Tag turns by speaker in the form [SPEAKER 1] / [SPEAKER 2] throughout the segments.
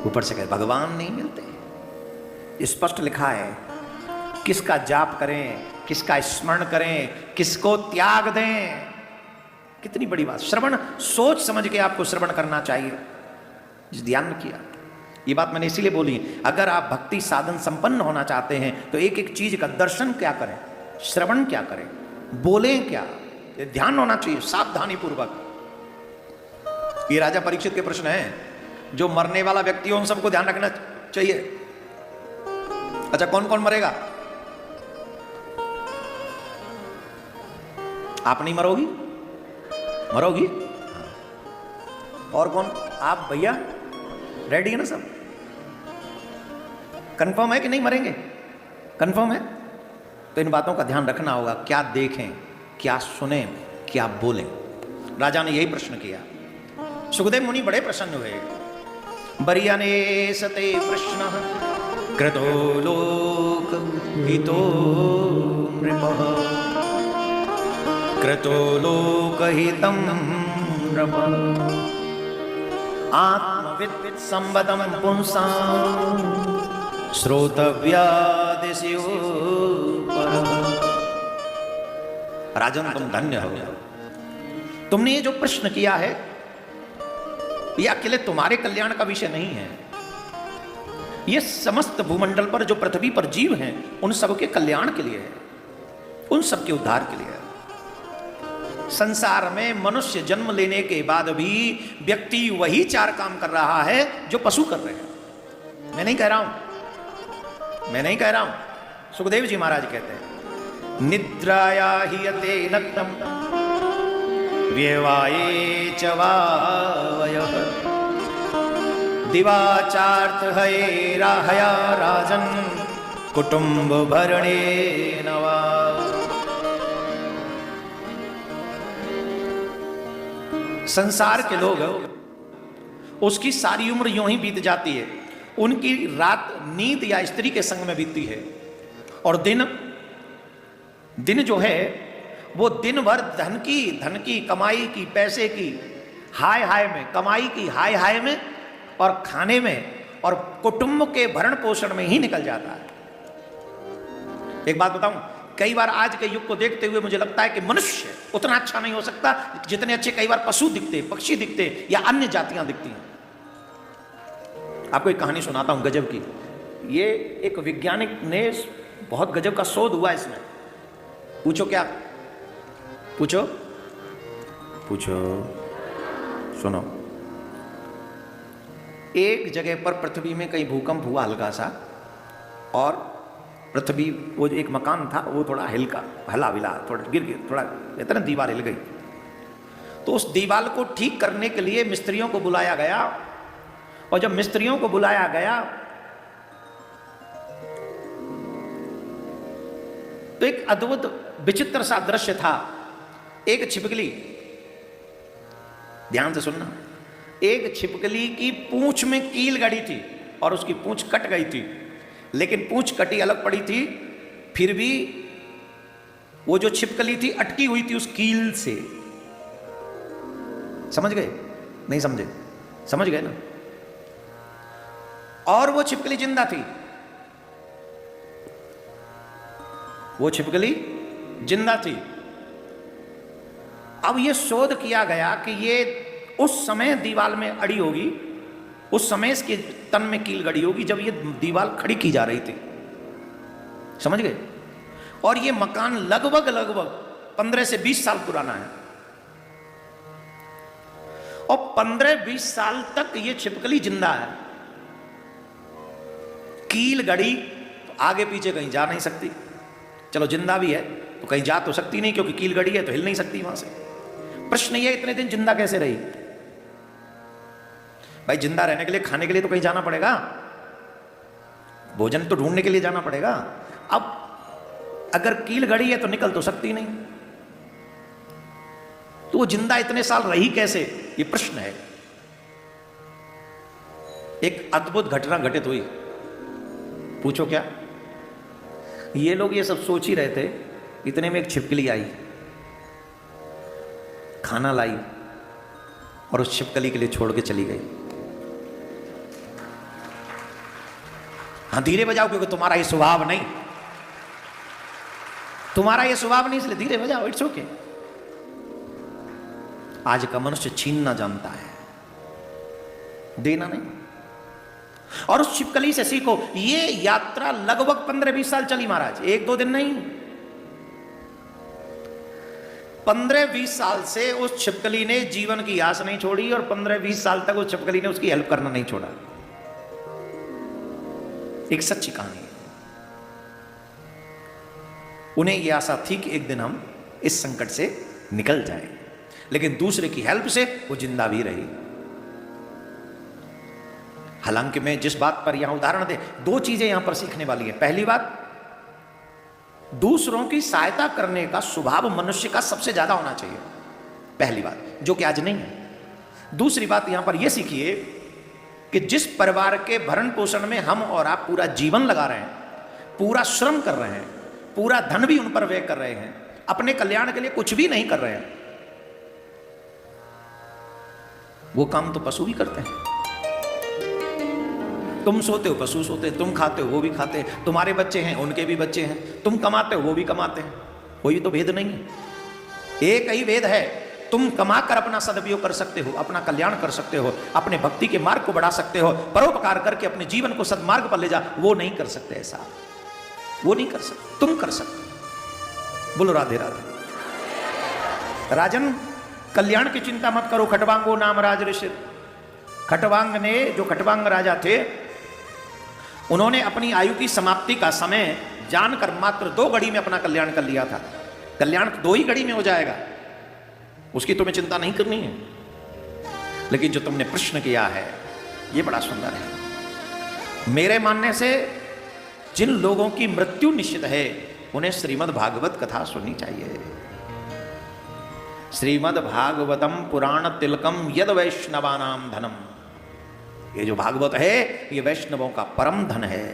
[SPEAKER 1] ऊपर से कहे भगवान नहीं मिलते। स्पष्ट लिखा है किसका जाप करें, किसका स्मरण करें, किसको त्याग दें। कितनी बड़ी बात। श्रवण सोच समझ के आपको श्रवण करना चाहिए। ध्यान रखिए, ये बात मैंने इसीलिए बोली, अगर आप भक्ति साधन संपन्न होना चाहते हैं तो एक एक चीज का दर्शन क्या करें, श्रवण क्या करें, बोलें क्या, ये ध्यान होना चाहिए सावधानी पूर्वक। ये राजा परीक्षित के प्रश्न है, जो मरने वाला व्यक्ति हो उन सबको ध्यान रखना चाहिए। अच्छा, कौन कौन मरेगा? आप नहीं मरोगी? मरोगी? और कौन? आप भैया रेडी है ना सब? कंफर्म है कि नहीं मरेंगे? कंफर्म है? तो इन बातों का ध्यान रखना होगा, क्या देखें, क्या सुने, क्या बोलें। राजा ने यही प्रश्न किया। सुखदेव मुनि बड़े प्रसन्न हुए। बरियाने सते प्रश्न कृतो लोक हितो नृपः कृतो लोक हितं नृपः आत्मवित् संवदं पुंसां श्रोतव्यादिशो परः। राजन, तुम धन्य हो। तुमने ये जो प्रश्न किया है यह अकेले तुम्हारे कल्याण का विषय नहीं है, यह समस्त भूमंडल पर जो पृथ्वी पर जीव हैं उन सबके कल्याण के लिए है, उन सबके उद्धार के लिए है। संसार में मनुष्य जन्म लेने के बाद भी व्यक्ति वही चार काम कर रहा है जो पशु कर रहे हैं। मैं नहीं कह रहा हूं, मैं नहीं कह रहा हूं। सुखदेव जी महाराज कहते हैं, निद्राया हियते नक्तम व्यवाये च वावयः दिवाचार्थ हये राहया राजन कुटुंब भरणे नवा। संसार के लोग, उसकी सारी उम्र यूं ही बीत जाती है। उनकी रात नींद या स्त्री के संग में बीतती है, और दिन जो है वो दिन भर धन की कमाई की, पैसे की हाय हाय में, कमाई की हाय हाय में, और खाने में और कुटुंब के भरण पोषण में ही निकल जाता है। एक बात बताऊं, कई बार आज के युग को देखते हुए मुझे लगता है कि मनुष्य उतना अच्छा नहीं हो सकता जितने अच्छे कई बार पशु दिखते, पक्षी दिखते या अन्य जातियां दिखती हैं। आपको एक कहानी सुनाता हूं गजब की। ये एक वैज्ञानिक ने बहुत गजब का शोध हुआ इसमें। पूछो क्या? पूछो पूछो, सुनो। एक जगह पर पृथ्वी में कहीं भूकंप हुआ हल्का सा, और पृथ्वी, वो जो एक मकान था वो थोड़ा हिला विला, थोड़ा गिर, थोड़ा कहते ना दीवार हिल गई। तो उस दीवार को ठीक करने के लिए मिस्त्रियों को बुलाया गया, और जब मिस्त्रियों को बुलाया गया तो एक अद्भुत विचित्र सा दृश्य था। एक छिपकली, ध्यान से सुनना, एक छिपकली की पूंछ में कील गड़ी थी और उसकी पूंछ कट गई थी, लेकिन पूंछ कटी अलग पड़ी थी, फिर भी वो जो छिपकली थी अटकी हुई थी उस कील से। समझ गए? नहीं समझे? समझ गए ना? और वो छिपकली जिंदा थी, वो छिपकली जिंदा थी। अब ये शोध किया गया कि ये उस समय दीवार में अड़ी होगी, उस समय इसके तन में कील गड़ी होगी जब ये दीवार खड़ी की जा रही थी। समझ गए? और ये मकान लगभग 15 से 20 साल पुराना है, और 15-20 साल तक ये छिपकली जिंदा है। कील गड़ी तो आगे पीछे कहीं जा नहीं सकती, चलो जिंदा भी है तो कहीं जा तो सकती नहीं, क्योंकि कील गड़ी है तो हिल नहीं सकती वहां से। प्रश्न ये, इतने दिन जिंदा कैसे रही? भाई जिंदा रहने के लिए, खाने के लिए तो कहीं जाना पड़ेगा, भोजन तो ढूंढने के लिए जाना पड़ेगा। अब अगर कील गड़ी है तो निकल तो सकती नहीं, तो वो जिंदा इतने साल रही कैसे, ये प्रश्न है। एक अद्भुत घटना घटित हुई। पूछो क्या? ये लोग ये सब सोच ही रहे थे, इतने में एक छिपकली आई, खाना लाई और उस छिपकली के लिए छोड़ के चली गई। हाँ धीरे बजाओ, क्योंकि तुम्हारा ये स्वभाव नहीं, तुम्हारा ये स्वभाव नहीं, इसलिए धीरे बजाओ, इट्स ओके। आज का मनुष्य छीनना जानता है, देना नहीं। और उस छिपकली से सीखो। ये यात्रा लगभग 15-20 साल चली महाराज, 1-2 दिन नहीं। 15-20 साल से उस छिपकली ने जीवन की आस नहीं छोड़ी, और 15-20 साल तक उस छिपकली ने उसकी हेल्प करना नहीं छोड़ा। एक सच्ची कहानी है। उन्हें यह आशा थी कि एक दिन हम इस संकट से निकल जाएं, लेकिन दूसरे की हेल्प से वो जिंदा भी रही। हालांकि मैं जिस बात पर यहां उदाहरण दे, 2 चीजें यहां पर सीखने वाली है। पहली बात, दूसरों की सहायता करने का स्वभाव मनुष्य का सबसे ज्यादा होना चाहिए, पहली बात, जो कि आज नहीं है। दूसरी बात यहां पर यह सीखिए कि जिस परिवार के भरण पोषण में हम और आप पूरा जीवन लगा रहे हैं, पूरा श्रम कर रहे हैं, पूरा धन भी उन पर व्यय कर रहे हैं, अपने कल्याण के लिए कुछ भी नहीं कर रहे हैं, वो काम तो पशु भी करते हैं। तुम सोते हो, पशु सोते हैं, तुम खाते हो, वो भी खाते हैं, तुम्हारे बच्चे हैं, उनके भी बच्चे हैं, तुम कमाते हो, वो भी कमाते हैं, कोई तो भेद नहीं है। एक ही भेद है, तुम कमाकर अपना सदुपयोग कर सकते हो, अपना कल्याण कर सकते हो, अपने भक्ति के मार्ग को बढ़ा सकते हो, परोपकार करके अपने जीवन को सदमार्ग पर ले जा, वो नहीं कर सकते। ऐसा वो नहीं कर सकते, तुम कर सकते। बोलो राधे राधे। राजन, कल्याण की चिंता मत करो, खटवांगो नाम राज ऋषि। खटवांग ने, जो खटवांग राजा थे, उन्होंने अपनी आयु की समाप्ति का समय जानकर मात्र 2 घड़ी में अपना कल्याण कर लिया था। कल्याण 2 ही घड़ी में हो जाएगा, उसकी तुम्हें चिंता नहीं करनी है। लेकिन जो तुमने प्रश्न किया है, यह बड़ा सुंदर है। मेरे मानने से जिन लोगों की मृत्यु निश्चित है, उन्हें श्रीमद् भागवत कथा सुननी चाहिए। श्रीमद् भागवतम पुराण तिलकम यद वैष्णवानाम धनम। ये जो भागवत है, ये वैष्णवों का परम धन है।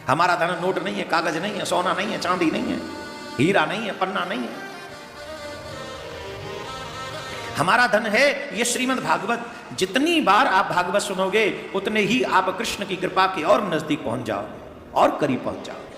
[SPEAKER 1] हमारा धन नोट नहीं है, कागज नहीं है, सोना नहीं है, चांदी नहीं है, हीरा नहीं है, पन्ना नहीं है। हमारा धन है ये श्रीमद् भागवत। जितनी बार आप भागवत सुनोगे, उतने ही आप कृष्ण की कृपा के और नजदीक पहुंच जाओगे और करीब पहुंच जाओगे।